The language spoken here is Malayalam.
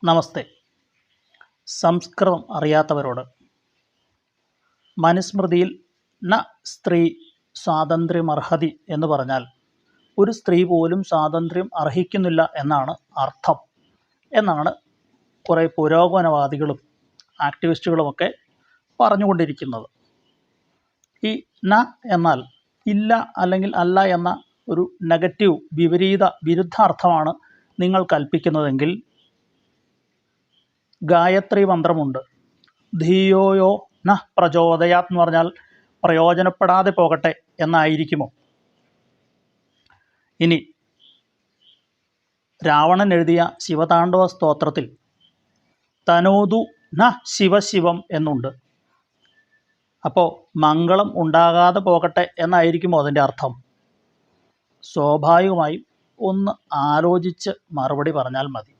നമസ്തേ. സംസ്കൃതം അറിയാത്തവരോട് മനുസ്മൃതിയിൽ ന സ്ത്രീ സ്വാതന്ത്ര്യമർഹതി എന്ന് പറഞ്ഞാൽ ഒരു സ്ത്രീ പോലും സ്വാതന്ത്ര്യം അർഹിക്കുന്നില്ല എന്നാണ് അർത്ഥം എന്നാണ് കുറേ പുരോഗമനവാദികളും ആക്ടിവിസ്റ്റുകളുമൊക്കെ പറഞ്ഞുകൊണ്ടിരിക്കുന്നത്. ഈ ന എന്നാൽ ഇല്ല അല്ലെങ്കിൽ അല്ല എന്ന ഒരു നെഗറ്റീവ് വിരുദ്ധാർത്ഥമാണ് നിങ്ങൾ കൽപ്പിക്കുന്നതെങ്കിൽ ഗായത്രി മന്ത്രമുണ്ട്. ധിയോയോ ന പ്രചോദയാത് എന്ന് പറഞ്ഞാൽ പ്രയോജനപ്പെടാതെ പോകട്ടെ എന്നായിരിക്കുമോ? ഇനി രാവണൻ എഴുതിയ ശിവതാണ്ഡവ സ്തോത്രത്തിൽ തനോതു ന ശിവശിവം എന്നുണ്ട്. അപ്പോൾ മംഗളം ഉണ്ടാകാതെ പോകട്ടെ എന്നായിരിക്കുമോ അതിൻ്റെ അർത്ഥം? സ്വാഭാവികമായും ഒന്ന് ആലോചിച്ച് മറുപടി പറഞ്ഞാൽ മതി.